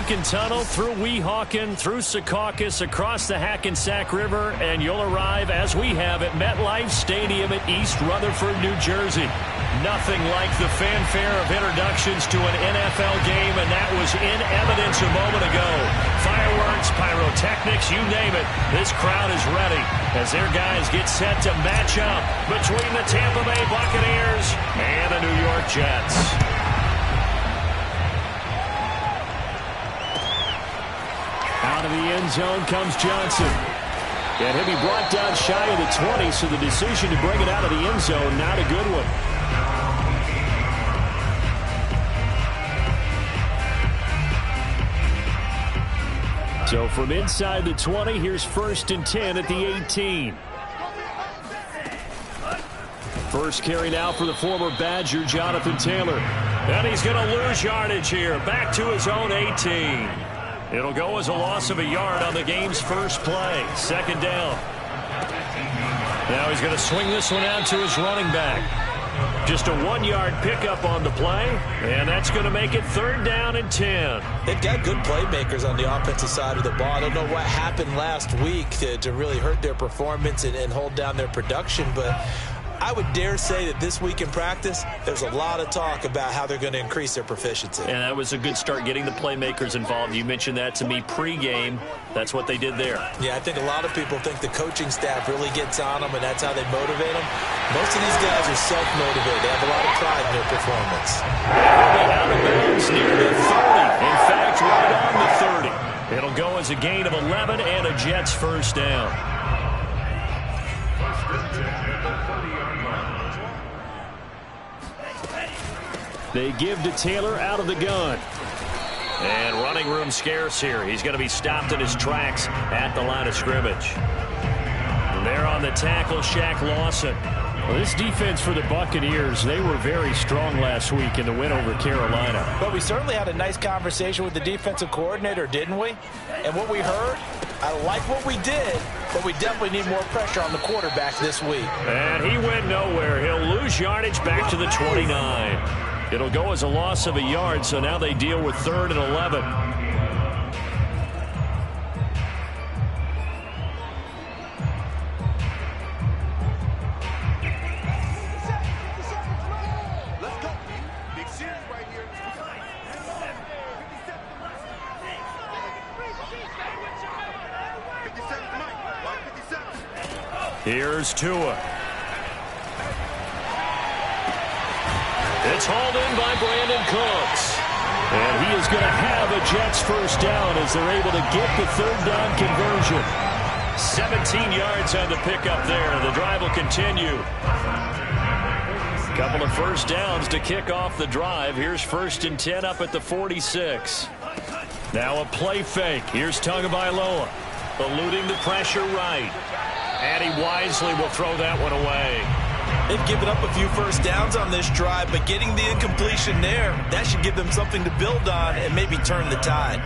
Lincoln Tunnel, through Weehawken, through Secaucus, across the Hackensack River, and you'll arrive, as we have, at MetLife Stadium at East Rutherford, New Jersey. Nothing like the fanfare of introductions to an NFL game, and that was in evidence a moment ago. Fireworks, pyrotechnics, you name it. This crowd is ready as their guys get set to match up between the Tampa Bay Buccaneers and the New York Jets. Out of the end zone comes Johnson. And he'll be brought down shy of the 20, so the decision to bring it out of the end zone, not a good one. So from inside the 20, here's 1st and 10 at the 18. First carry now for the former Badger, Jonathan Taylor. And he's going to lose yardage here, back to his own 18. It'll go as a loss of a yard on the game's first play. 2nd down. Now he's going to swing this one out to his running back. Just a 1-yard pickup on the play, and that's going to make it 3rd down and 10. They've got good playmakers on the offensive side of the ball. I don't know what happened last week to really hurt their performance and hold down their production, but I would dare say that this week in practice, there's a lot of talk about how they're going to increase their proficiency. And that was a good start, getting the playmakers involved. You mentioned that to me pregame. That's what they did there. Yeah, I think a lot of people think the coaching staff really gets on them, and that's how they motivate them. Most of these guys are self-motivated. They have a lot of pride in their performance. They'll be out of bounds near the 30. In fact, right on the 30. It'll go as a gain of 11 and a Jets first down. They give to Taylor out of the gun. And running room scarce here. He's going to be stopped in his tracks at the line of scrimmage. And there on the tackle, Shaq Lawson. Well, this defense for the Buccaneers, they were very strong last week in the win over Carolina. But we certainly had a nice conversation with the defensive coordinator, didn't we? And what we heard, I like what we did, but we definitely need more pressure on the quarterback this week. And he went nowhere. He'll lose yardage back to the 29. It'll go as a loss of a yard, so now they deal with 3rd and 11. Here's Tua. It's hauled in by Brandon Cooks. And he is going to have a Jets first down as they're able to get the 3rd down conversion. 17 yards on the pickup there. The drive will continue. Couple of first downs to kick off the drive. Here's 1st and 10 up at the 46. Now a play fake. Here's Tagovailoa, eluding the pressure right. And he wisely will throw that one away. They've given up a few first downs on this drive, but getting the incompletion there, that should give them something to build on and maybe turn the tide.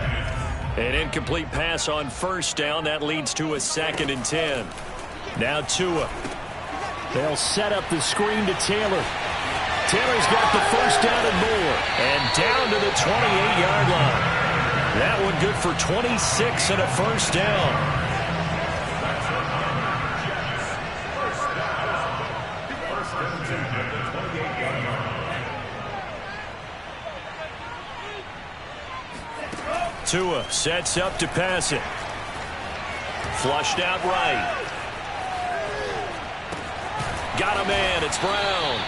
An incomplete pass on 1st down. That leads to a 2nd and 10. Now Tua. They'll set up the screen to Taylor. Taylor's got the first down and more. And down to the 28-yard line. That one good for 26 and a first down. Tua sets up to pass it. Flushed out right. Got a man. It's Brown.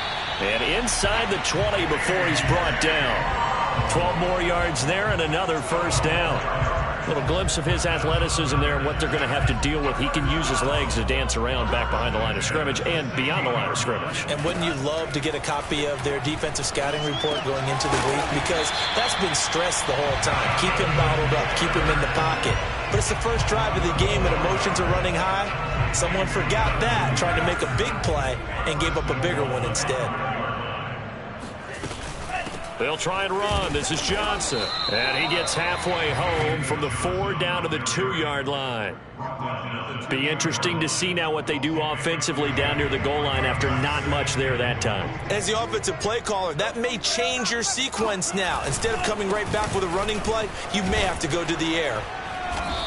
And inside the 20 before he's brought down. 12 more yards there and another first down. A little glimpse of his athleticism there and what they're going to have to deal with. He can use his legs to dance around back behind the line of scrimmage and beyond the line of scrimmage. And wouldn't you love to get a copy of their defensive scouting report going into the week? Because that's been stressed the whole time. Keep him bottled up. Keep him in the pocket. But it's the first drive of the game and emotions are running high. Someone forgot that, trying to make a big play, and gave up a bigger one instead. They'll try and run. This is Johnson. And he gets halfway home from the 4 down to the 2-yard line. Be interesting to see now what they do offensively down near the goal line after not much there that time. As the offensive play caller, that may change your sequence now. Instead of coming right back with a running play, you may have to go to the air.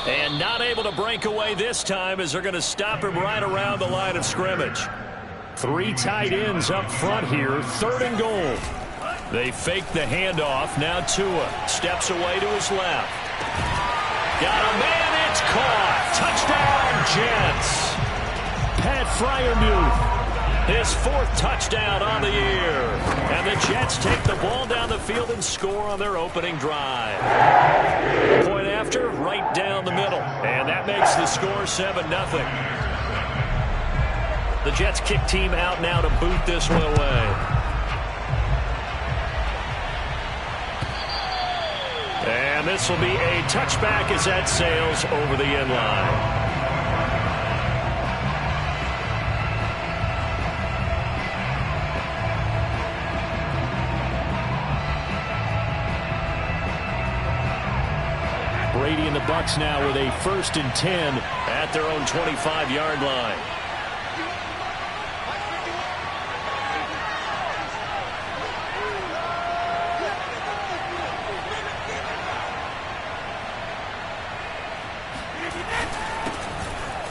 And not able to break away this time as they're going to stop him right around the line of scrimmage. 3 tight ends up front here, 3rd and goal. They fake the handoff. Now Tua steps away to his left. Got a man. It's caught. Touchdown, Jets. Pat Fryermuth, his 4th touchdown on the year. And the Jets take the ball down the field and score on their opening drive. Point after, right down the middle. And that makes the score 7-0. The Jets kick team out now to boot this one away. And this will be a touchback as that sails over the end line. Brady and the Bucs now with a 1st and 10 at their own 25-yard line.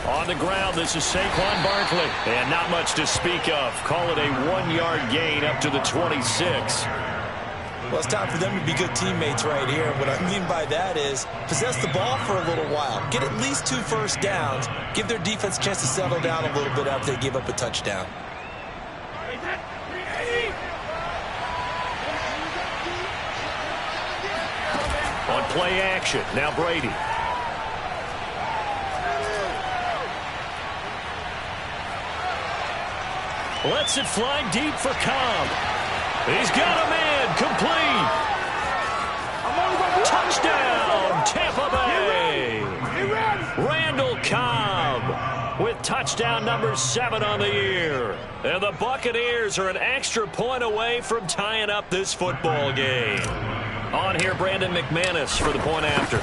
On the ground, this is Saquon Barkley. And not much to speak of. Call it a 1-yard gain up to the 26. Well, it's time for them to be good teammates right here. What I mean by that is possess the ball for a little while. Get at least 2 first downs. Give their defense a chance to settle down a little bit after they give up a touchdown. On play action, now Brady. Lets it fly deep for Cobb. He's got a man, complete. Touchdown, Tampa Bay. Randall Cobb with touchdown number 7 on the year. And the Buccaneers are an extra point away from tying up this football game. On here, Brandon McManus for the point after.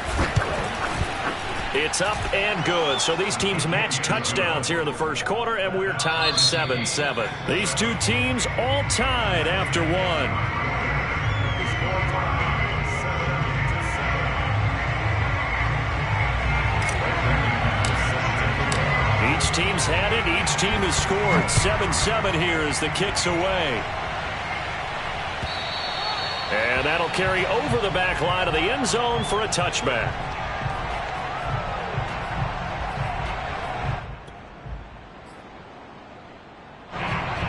It's up and good. So these teams match touchdowns here in the first quarter, and we're tied 7-7. These 2 teams all tied after 1. Each team's had it. Each team has scored. 7-7 here as the kick's away. And that'll carry over the back line of the end zone for a touchback.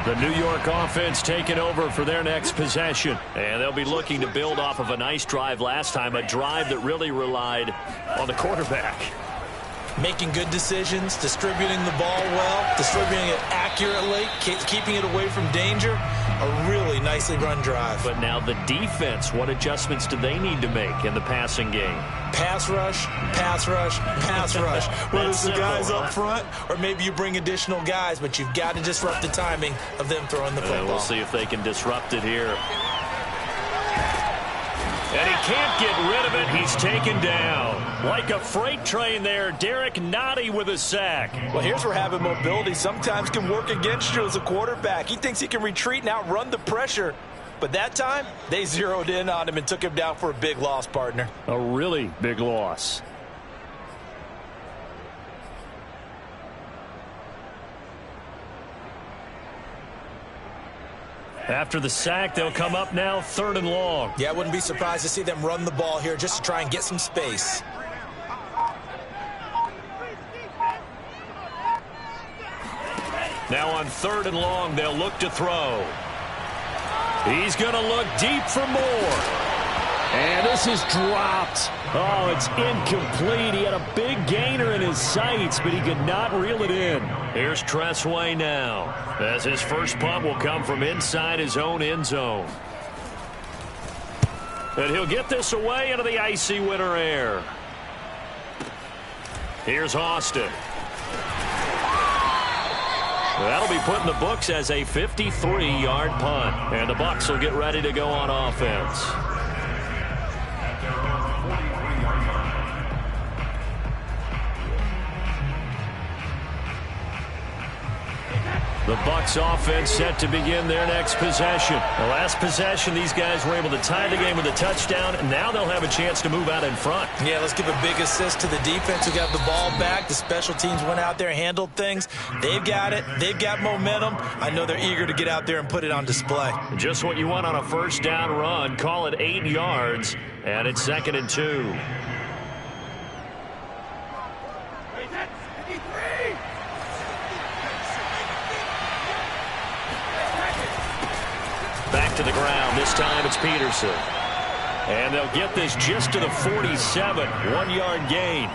The New York offense taking over for their next possession. And they'll be looking to build off of a nice drive last time, a drive that really relied on the quarterback. Making good decisions, distributing the ball well, distributing it accurately, keeping it away from danger. A really nicely run drive. But now the defense, what adjustments do they need to make in the passing game? Pass rush, pass rush, pass rush. Whether it's the guys up front or maybe you bring additional guys, but you've got to disrupt the timing of them throwing the football. We'll see if they can disrupt it here. And he can't get rid of it. He's taken down. Like a freight train there, Derek Nottie with a sack. Well, here's where having mobility sometimes can work against you as a quarterback. He thinks he can retreat and outrun the pressure. But that time, they zeroed in on him and took him down for a big loss, partner. A really big loss. After the sack, they'll come up now 3rd and long. Yeah, I wouldn't be surprised to see them run the ball here just to try and get some space. Now on 3rd and long, they'll look to throw. He's going to look deep for more. And this is dropped. Oh, it's incomplete. He had a big gainer in his sights, but he could not reel it in. Here's Tressway now, as his first punt will come from inside his own end zone. And he'll get this away into the icy winter air. Here's Austin. That'll be put in the books as a 53-yard punt. And the Bucs will get ready to go on offense. The Bucs offense set to begin their next possession. The last possession, these guys were able to tie the game with a touchdown, and now they'll have a chance to move out in front. Yeah, let's give a big assist to the defense who got the ball back. The special teams went out there, handled things. They've got it. They've got momentum. I know they're eager to get out there and put it on display. Just what you want on a first down run. Call it 8 yards, and it's 2nd and 2. Back to the ground. This time it's Peterson. And they'll get this just to the 47. 1-yard gain.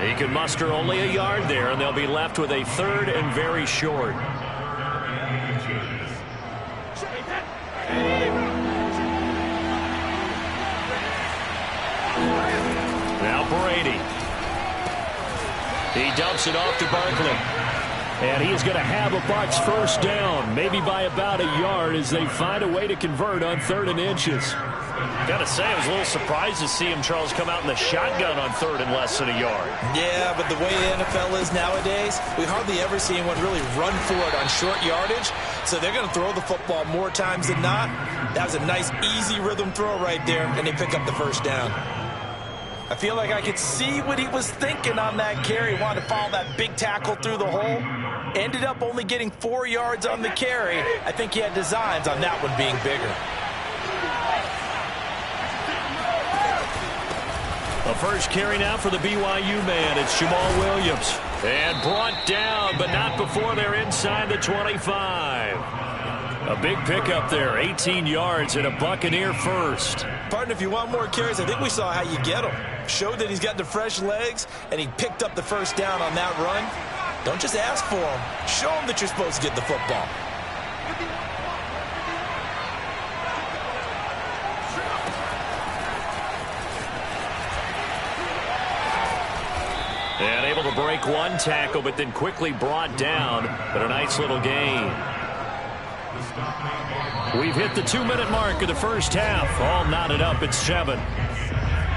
He can muster only a yard there, and they'll be left with a 3rd and very short. Now Brady. He dumps it off to Barkley. And he is going to have a Bucs first down, maybe by about a yard as they find a way to convert on 3rd and inches. Got to say, I was a little surprised to see him, Charles, come out in the shotgun on 3rd and less than a yard. Yeah, but the way the NFL is nowadays, we hardly ever see anyone really run for it on short yardage. So they're going to throw the football more times than not. That was a nice, easy rhythm throw right there, and they pick up the first down. I feel like I could see what he was thinking on that carry. He wanted to follow that big tackle through the hole. Ended up only getting 4 yards on the carry. I think he had designs on that one being bigger. The first carry now for the BYU man. It's Jamal Williams. And brought down, but not before they're inside the 25. A big pickup there, 18 yards and a Buccaneer first. Partner, if you want more carries, I think we saw how you get them. Showed that he's got the fresh legs, and he picked up the first down on that run. Don't just ask for them. Show them that you're supposed to get the football. And able to break one tackle, but then quickly brought down. But a nice little gain. We've hit the 2-minute mark of the first half. All knotted up at 7.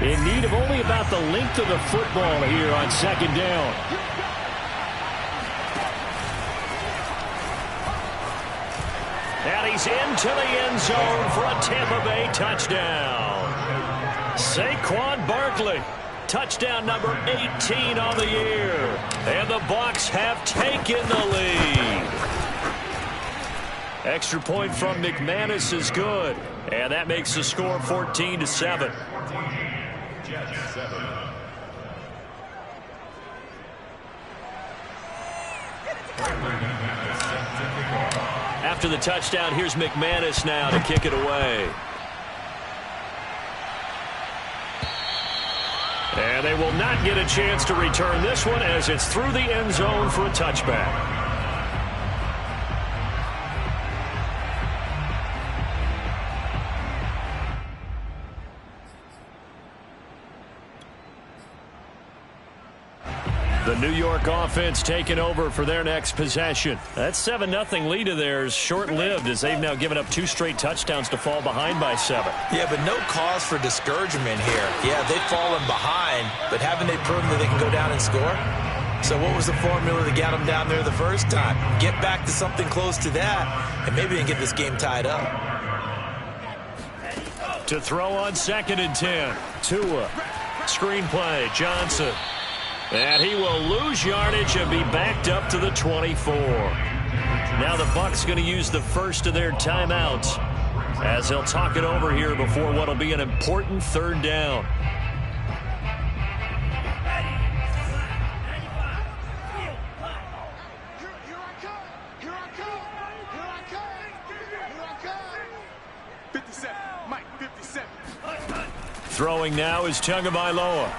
In need of only about the length of the football here on 2nd down. And he's into the end zone for a Tampa Bay touchdown. Saquon Barkley. Touchdown number 18 on the year. And the Bucs have taken the lead. Extra point from McManus is good. And that makes the score 14-7. After the touchdown, here's McManus now to kick it away. And they will not get a chance to return this one as it's through the end zone for a touchback. The New York offense taking over for their next possession. That 7-0 lead of theirs short-lived as they've now given up 2 straight touchdowns to fall behind by 7. Yeah, but no cause for discouragement here. Yeah, they've fallen behind, but haven't they proven that they can go down and score? So what was the formula that got them down there the first time? Get back to something close to that, and maybe they can get this game tied up. To throw on 2nd and 10. Tua. Screenplay. Johnson. And he will lose yardage and be backed up to the 24. Now the Bucs going to use the first of their timeouts as they'll talk it over here before what will be an important 3rd down. Throwing now is Tagovailoa.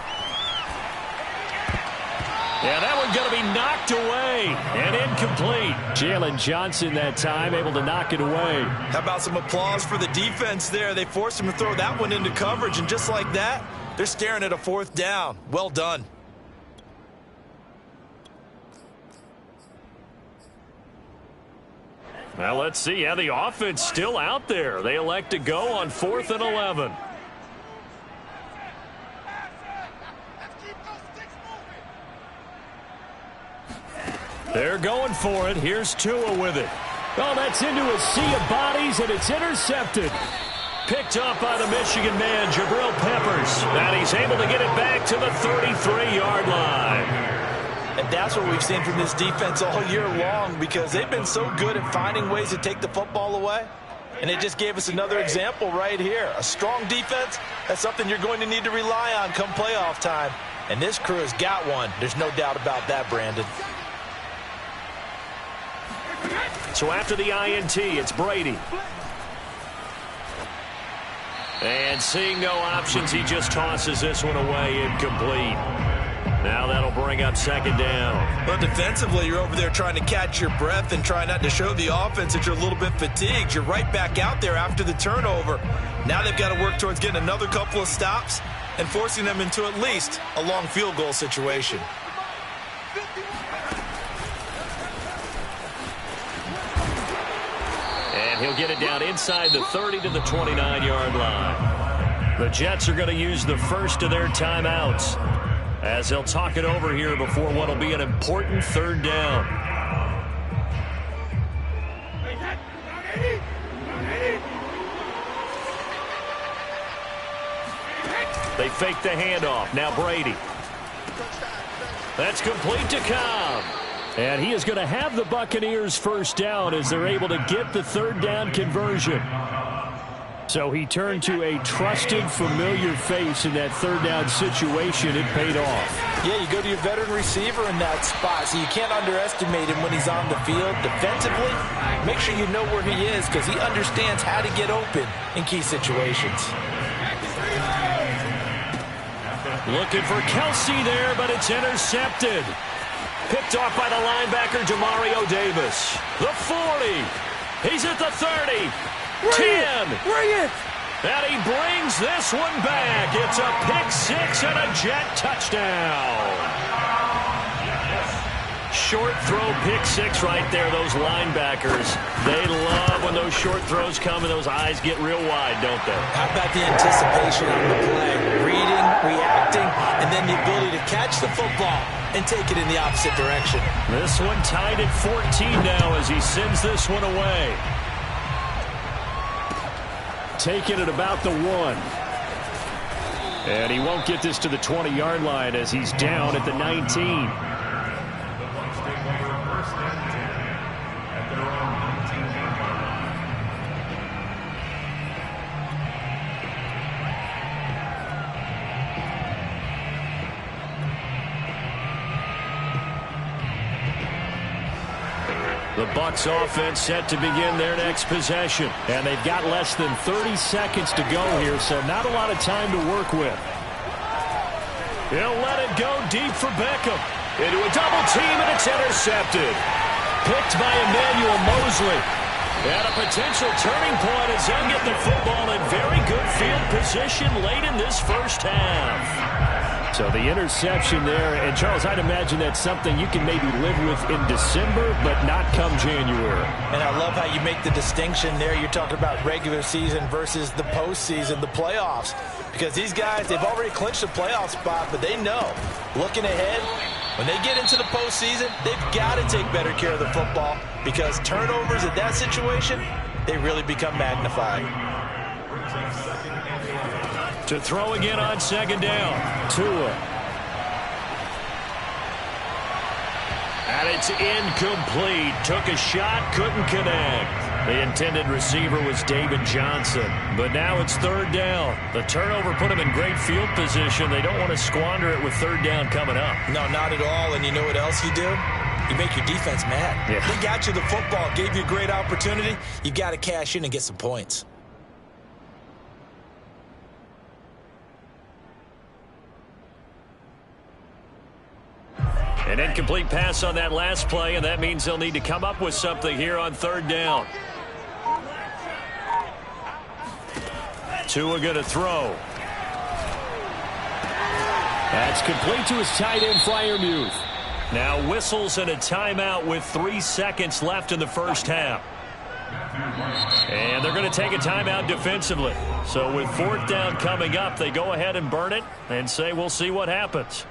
Yeah, that one's going to be knocked away and incomplete. Jalen Johnson that time able to knock it away. How about some applause for the defense there? They forced him to throw that one into coverage, and just like that, they're staring at a 4th down. Well done. Well, let's see. Yeah, the offense still out there. They elect to go on 4th and 11. They're going for it. Here's Tua with it. Oh, that's into a sea of bodies, and it's intercepted. Picked up by the Michigan man, Jabril Peppers. And he's able to get it back to the 33-yard line. And that's what we've seen from this defense all year long, because they've been so good at finding ways to take the football away. And they just gave us another example right here. A strong defense, that's something you're going to need to rely on come playoff time. And this crew has got one. There's no doubt about that, Brandon. So after the INT, it's Brady. And seeing no options, he just tosses this one away, incomplete. Now that'll bring up 2nd down. But defensively, you're over there trying to catch your breath and try not to show the offense that you're a little bit fatigued. You're right back out there after the turnover. Now they've got to work towards getting another couple of stops and forcing them into at least a long field goal situation. And he'll get it down inside the 30 to the 29-yard line. The Jets are going to use the first of their timeouts as they'll talk it over here before what will be an important 3rd down. They fake the handoff. Now Brady. That's complete to Cobb. And he is going to have the Buccaneers first down as they're able to get the 3rd down conversion. So he turned to a trusted, familiar face in that 3rd down situation. It paid off. Yeah, you go to your veteran receiver in that spot, so you can't underestimate him when he's on the field. Defensively, make sure you know where he is because he understands how to get open in key situations. Looking for Kelsey there, but it's intercepted. Picked off by the linebacker, Demario Davis. The 40. He's at the 30. 10. Bring it. And he brings this one back. It's a pick 6 and a Jet touchdown. Short throw, pick 6 right there. Those linebackers, they love when those short throws come and those eyes get real wide, don't they? How about the anticipation on the play? Reading, reacting, and then the ability to catch the football and take it in the opposite direction. This one tied at 14 now as he sends this one away. Taking it about the 1. And he won't get this to the 20-yard line as he's down at the 19. The Bucs offense set to begin their next possession. And they've got less than 30 seconds to go here, so not a lot of time to work with. He'll let it go deep for Beckham. Into a double team, and it's intercepted. Picked by Emmanuel Mosley. And a potential turning point as they'll get the football in very good field position late in this first half. So the interception there, and Charles, I'd imagine that's something you can maybe live with in December, but not come January. And I love how you make the distinction there. You're talking about regular season versus the postseason, the playoffs. Because these guys, they've already clinched a playoff spot, but they know, looking ahead, when they get into the postseason, they've got to take better care of the football because turnovers in that situation, they really become magnified. To throw again on 2nd down. Tua. And it's incomplete. Took a shot, couldn't connect. The intended receiver was David Johnson. But now it's 3rd down. The turnover put them in great field position. They don't want to squander it with 3rd down coming up. No, not at all. And you know what else you do? You make your defense mad. Yeah. They got you the football, gave you a great opportunity. You got to cash in and get some points. An incomplete pass on that last play, and that means they'll need to come up with something here on 3rd down. Tua going to throw. That's complete to his tight end, Freiermuth. Now whistles and a timeout with 3 seconds left in the first half. And they're going to take a timeout defensively. So with fourth down coming up, they go ahead and burn it and say we'll see what happens.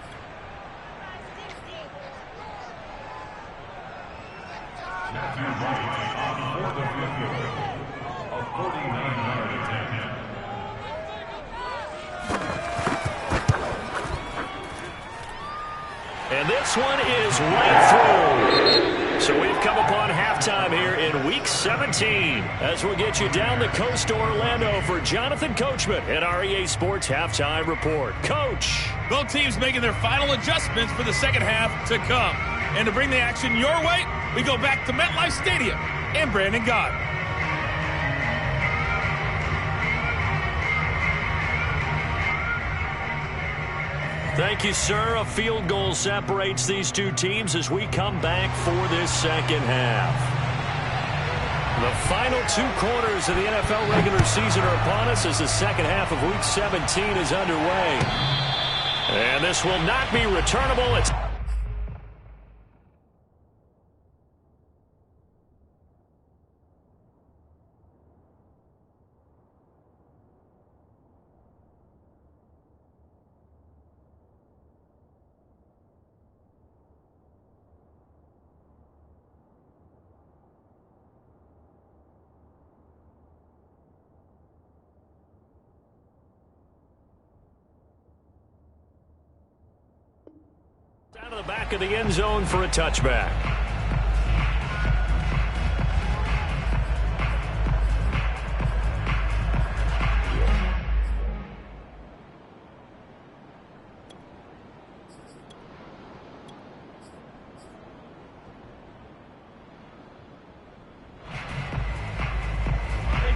And this one is right through. So we've come upon halftime here in Week 17 as we'll get you down the coast to Orlando for Jonathan Coachman at our EA Sports Halftime Report. Coach. Both teams making their final adjustments for the second half to come. And to bring the action your way, we go back to MetLife Stadium and Brandon Gott. Thank you, sir. A field goal separates these two teams as we come back for this second half. The final two quarters of the NFL regular season are upon us as the second half of Week 17 is underway. And this will not be returnable. It's down to the back of the end zone for a touchback.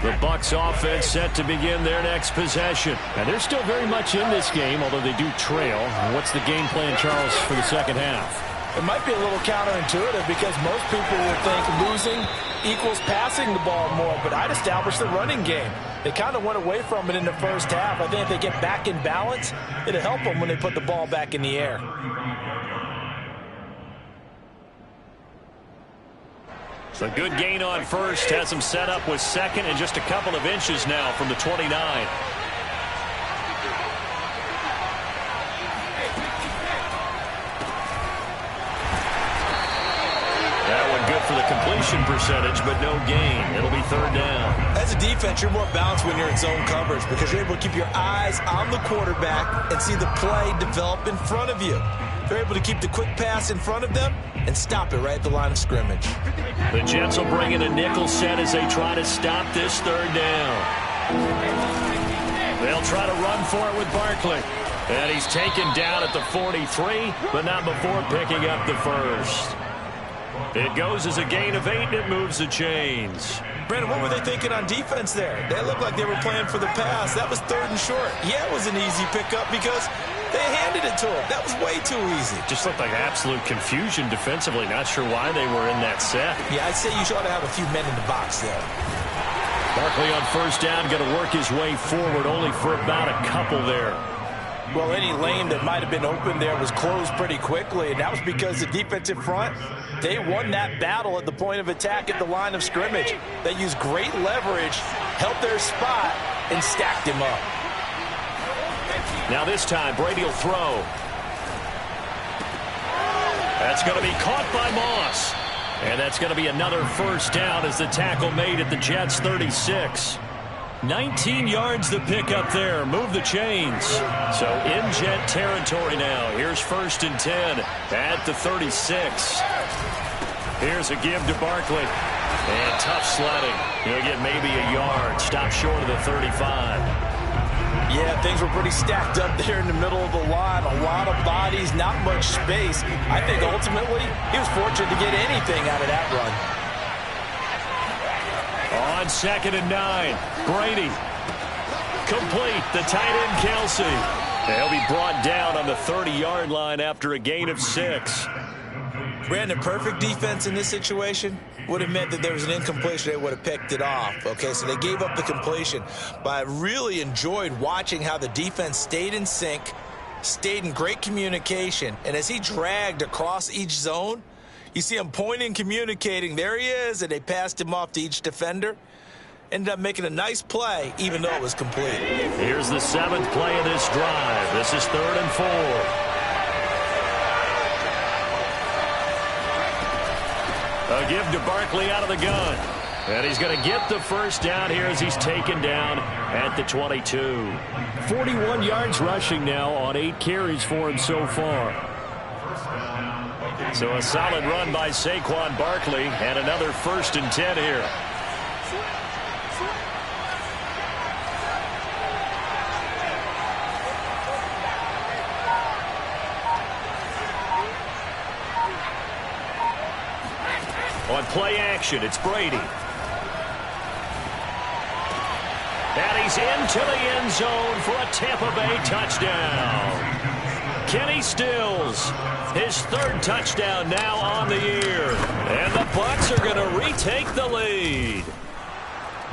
The Bucs offense set to begin their next possession. And they're still very much in this game, although they do trail. What's the game plan, Charles, for the second half? It might be a little counterintuitive because most people would think losing equals passing the ball more, but I'd establish the running game. They kind of went away from it in the first half. I think if they get back in balance, it'll help them when they put the ball back in the air. So good gain on first, has him set up with second and just a couple of inches now from the 29. That one good for the completion percentage, but no gain. It'll be third down. As a defense, you're more balanced when you're in zone coverage because you're able to keep your eyes on the quarterback and see the play develop in front of you. They're able to keep the quick pass in front of them and stop it right at the line of scrimmage. The Jets will bring in a nickel set as they try to stop this third down. They'll try to run for it with Barkley. And he's taken down at the 43, but not before picking up the first. It goes as a gain of 8, and it moves the chains. Brandon, what were they thinking on defense there? They looked like they were playing for the pass. That was third and short. Yeah, it was an easy pickup because they handed it to him. That was way too easy. Just looked like absolute confusion defensively. Not sure why they were in that set. Yeah, I'd say you ought to have a few men in the box there. Barkley on first down, going to work his way forward, only for about a couple there. Well, any lane that might have been open there was closed pretty quickly, and that was because the defensive front, they won that battle at the point of attack at the line of scrimmage. They used great leverage, held their spot, and stacked him up. Now this time, Brady will throw. That's going to be caught by Moss. And that's going to be another first down as the tackle made at the Jets' 36. 19 yards to pick up there. Move the chains. So in Jet territory now. Here's first and 10 at the 36. Here's a give to Barkley. And tough sledding. He'll get maybe a yard. Stop short of the 35. Yeah, things were pretty stacked up there in the middle of the line. A lot of bodies, not much space. I think ultimately he was fortunate to get anything out of that run. On second and 9, Brady. Complete. The tight end, Kelsey. They'll be brought down on the 30-yard line after a gain of 6. Brandon, perfect defense in this situation would have meant that there was an incompletion. They would have picked it off. Okay, so they gave up the completion. But I really enjoyed watching how the defense stayed in sync, stayed in great communication. And as he dragged across each zone, You see him pointing, communicating. There he is, and they passed him off to each defender. Ended up making a nice play, even though it was complete. Here's the 7th play of this drive. This is 3rd and 4. A give to Barkley out of the gun. And he's going to get the first down here as he's taken down at the 22. 41 yards rushing now on 8 carries for him so far. So a solid run by Saquon Barkley and another 1st and 10 here. On play action, it's Brady. And he's into the end zone for a Tampa Bay touchdown. Kenny Stills, his 3rd touchdown now on the year. And the Bucs are going to retake the lead.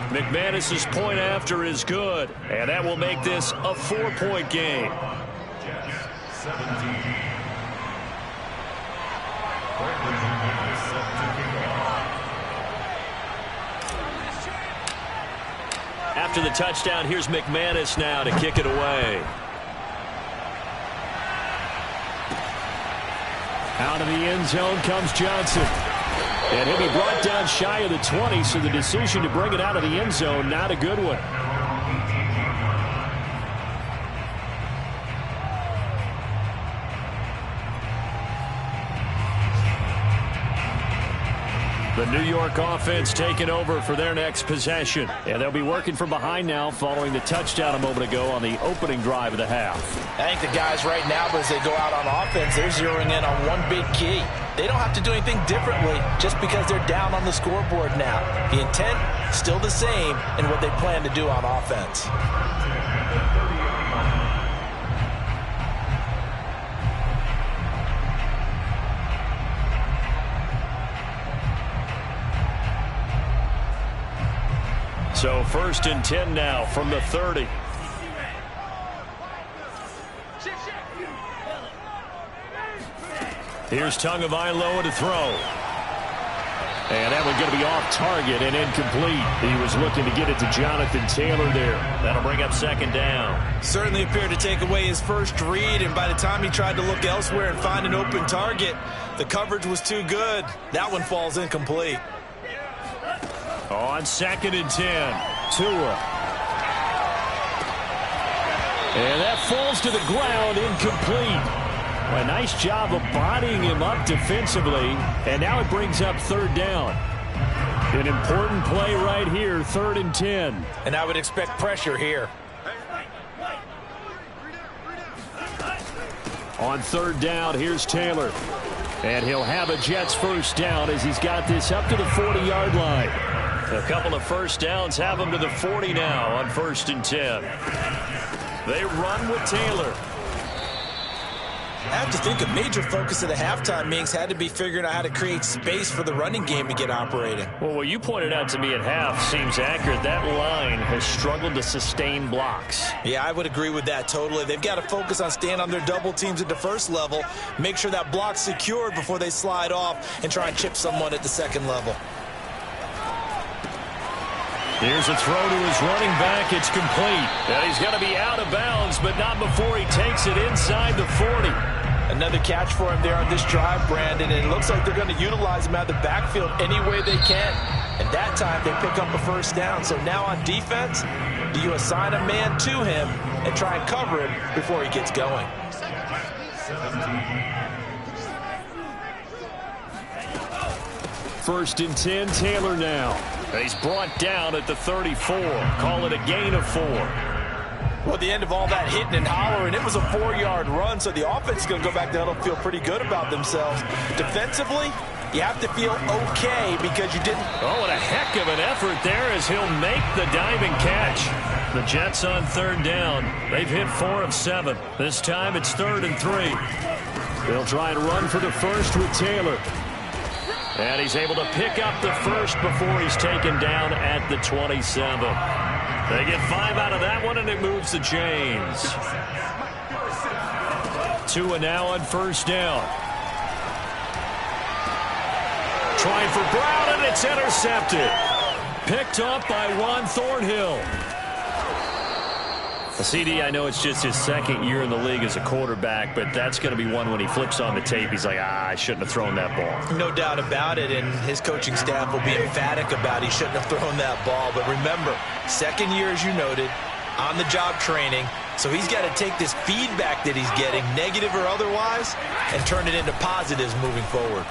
McManus's point after is good, and that will make this a 4-point game. After the touchdown, here's McManus now to kick it away. Out of the end zone comes Johnson. And he'll be brought down shy of the 20, so the decision to bring it out of the end zone, not a good one. The New York offense taking over for their next possession. And they'll be working from behind now following the touchdown a moment ago on the opening drive of the half. I think the guys right now, as they go out on offense, they're zeroing in on one big key. They don't have to do anything differently just because they're down on the scoreboard now. The intent, still the same in what they plan to do on offense. So 1st and 10 now from the 30. Here's Tagovailoa to throw. And that one's going to be off target and incomplete. He was looking to get it to Jonathan Taylor there. That'll bring up 2nd down. Certainly appeared to take away his first read, and by the time he tried to look elsewhere and find an open target, the coverage was too good. That one falls incomplete. On 2nd and 10, Tua. And that falls to the ground, incomplete. A nice job of bodying him up defensively, and now it brings up 3rd down. An important play right here, 3rd and 10. And I would expect pressure here. On 3rd down, here's Taylor. And he'll have a Jets first down as he's got this up to the 40-yard line. A couple of first downs have him to the 40 now on 1st and 10. They run with Taylor. I have to think a major focus of the halftime meetings had to be figuring out how to create space for the running game to get operating. Well, what you pointed out to me at half seems accurate. That line has struggled to sustain blocks. Yeah, I would agree with that totally. They've got to focus on staying on their double teams at the first level, make sure that block's secured before they slide off and try and chip someone at the second level. Here's a throw to his running back. It's complete. And he's going to be out of bounds, but not before he takes it inside the 40. Another catch for him there on this drive, Brandon, and it looks like they're going to utilize him out of the backfield any way they can. And that time they pick up a first down. So now on defense, do you assign a man to him and try and cover him before he gets going? First and 10, Taylor now. He's brought down at the 34. Call it a gain of 4. Well, at the end of all that hitting and hollering, it was a 4-yard run, so the offense is going to go back there and feel pretty good about themselves. Defensively, you have to feel okay because you didn't. Oh, what a heck of an effort there as he'll make the diving catch. The Jets on 3rd down. They've hit 4 of 7. This time it's 3rd and 3. They'll try and run for the first with Taylor. And he's able to pick up the first before he's taken down at the 27. They get 5 out of that one, and it moves the chains. Tua now on 1st down. trying for Brown, and it's intercepted. Picked up by Juan Thornhill. CD, I know it's just his second year in the league as a quarterback, but that's going to be one when he flips on the tape. He's like, I shouldn't have thrown that ball. No doubt about it, and his coaching staff will be emphatic about he shouldn't have thrown that ball. But remember, second year, as you noted, on-the-job training, so he's got to take this feedback that he's getting, negative or otherwise, and turn it into positives moving forward.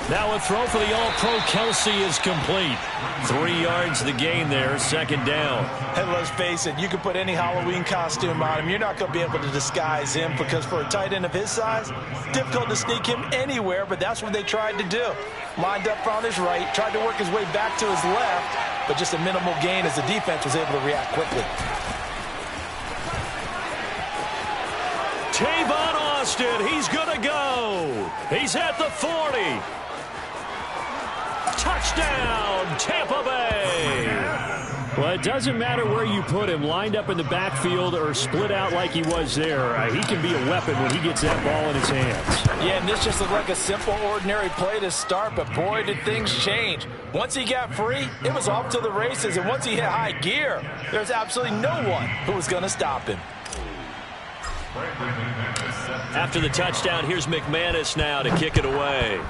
Now a throw for the All-Pro Kelsey is complete. 3 yards the gain there, second down. And let's face it, you can put any Halloween costume on him. You're not going to be able to disguise him because for a tight end of his size, difficult to sneak him anywhere, but that's what they tried to do. Lined up on his right, tried to work his way back to his left, but just a minimal gain as the defense was able to react quickly. Tavon Austin, he's going to go. He's at the 40. Touchdown, Tampa Bay. Well, it doesn't matter where you put him, lined up in the backfield or split out like he was there. He can be a weapon when he gets that ball in his hands. Yeah, and this just looked like a simple, ordinary play to start, but boy, did things change. Once he got free, it was off to the races, and once he hit high gear, there's absolutely no one who was going to stop him. After the touchdown, here's McManus now to kick it away.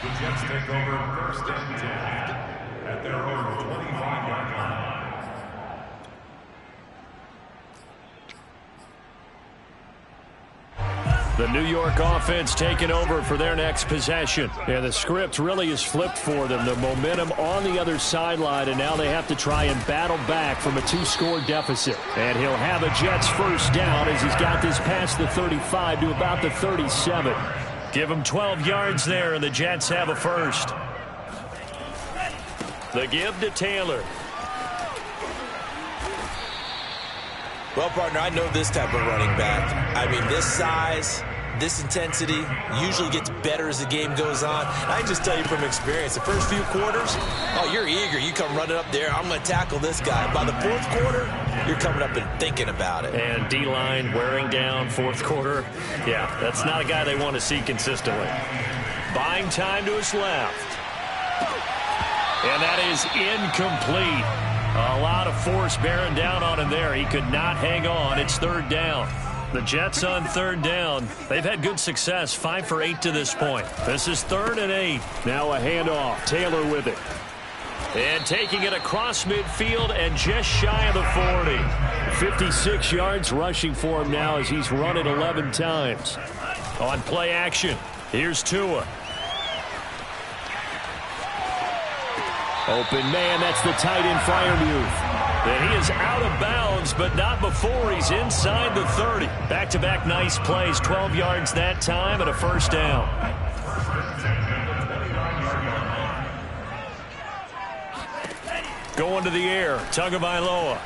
The Jets take over first and 10 at their own 25-yard line. The New York offense taking over for their next possession. And the script really is flipped for them. The momentum on the other sideline, and now they have to try and battle back from a 2-score deficit. And he'll have a Jets first down as he's got this past the 35 to about the 37. Give him 12 yards there, and the Jets have a first. The give to Taylor. Well, partner, I know this type of running back. I mean, this size, this intensity usually gets better as the game goes on. I can just tell you from experience, the first few quarters, oh, you're eager. You come running up there, I'm going to tackle this guy. By the fourth quarter, you're coming up and thinking about it. And D-line wearing down fourth quarter. Yeah, that's not a guy they want to see consistently. Buying time to his left. And that is incomplete. A lot of force bearing down on him there. He could not hang on. It's third down. The Jets on third down. They've had good success, 5 for 8 to this point. This is 3rd and 8. Now a handoff. Taylor with it. And taking it across midfield and just shy of the 40. 56 yards rushing for him now as he's run it 11 times. On play action, here's Tua. Open man, that's the tight end Freiermuth. And he is out of bounds, but not before he's inside the 30. Back-to-back nice plays, 12 yards that time and a first down. Going to the air, Tagovailoa.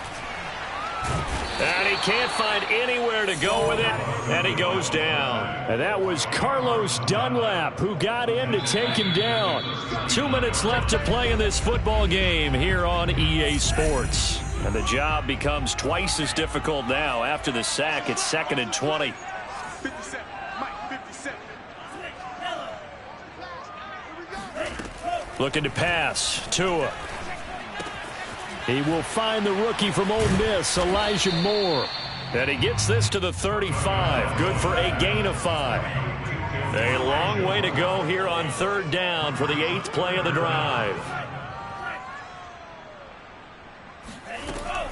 And he can't find anywhere to go with it, and he goes down. And that was Carlos Dunlap who got in to take him down. 2 minutes left to play in this football game here on EA Sports. And the job becomes twice as difficult now after the sack. It's 2nd and 20. 57, Mike, 57. Looking to pass, Tua. He will find the rookie from Ole Miss, Elijah Moore. And he gets this to the 35. Good for a gain of 5. A long way to go here on third down for the 8th play of the drive.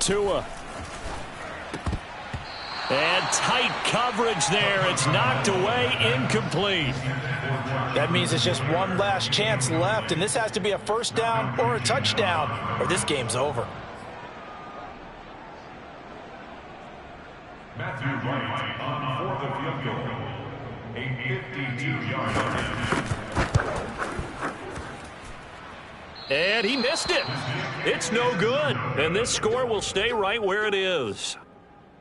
Tua. And tight coverage there. It's knocked away, incomplete. That means it's just one last chance left, and this has to be a first down or a touchdown, or this game's over. Matthew Wright on for the field goal. A 52-yard attempt. And he missed it. It's no good. And this score will stay right where it is.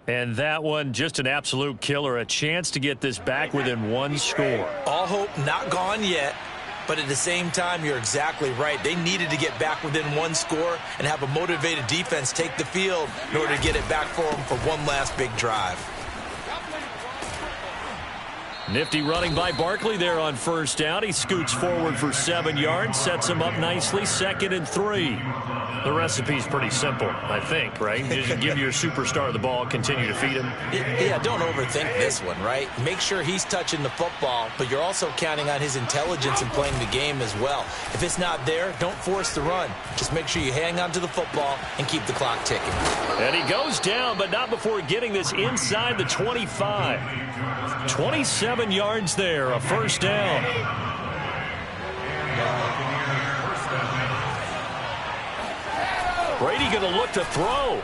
And that one, just an absolute killer. A chance to get this back within 1 score. All hope not gone yet, but at the same time, you're exactly right. They needed to get back within 1 score and have a motivated defense take the field in order to get it back for them for one last big drive. Nifty running by Barkley there on first down. He scoots forward for 7 yards, sets him up nicely, 2nd and 3. The recipe's pretty simple, I think, right? Just give your superstar the ball, continue to feed him. Yeah, don't overthink this one, right? Make sure he's touching the football, but you're also counting on his intelligence in playing the game as well. If it's not there, don't force the run. Just make sure you hang on to the football and keep the clock ticking. And he goes down, but not before getting this inside the 25. 27 yards there, a first down. Brady going to look to throw.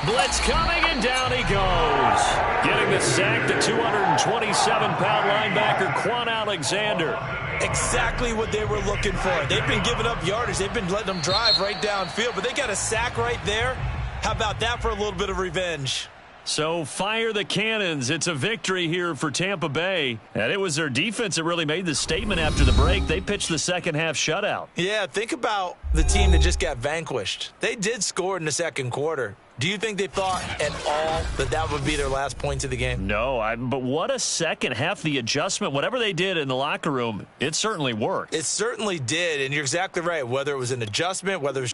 Blitz coming, and down he goes. Getting the sack, the 227-pound linebacker, Quan Alexander. Exactly what they were looking for. They've been giving up yardage. They've been letting them drive right downfield, but they got a sack right there. How about that for a little bit of revenge? So fire the cannons. It's a victory here for Tampa Bay. And it was their defense that really made the statement after the break. They pitched the second half shutout. Yeah, think about the team that just got vanquished. They did score in the second quarter. Do you think they thought at all that that would be their last points of the game? No, but what a second half. The adjustment, whatever they did in the locker room, it certainly worked. It certainly did, and you're exactly right. Whether it was an adjustment, whether it was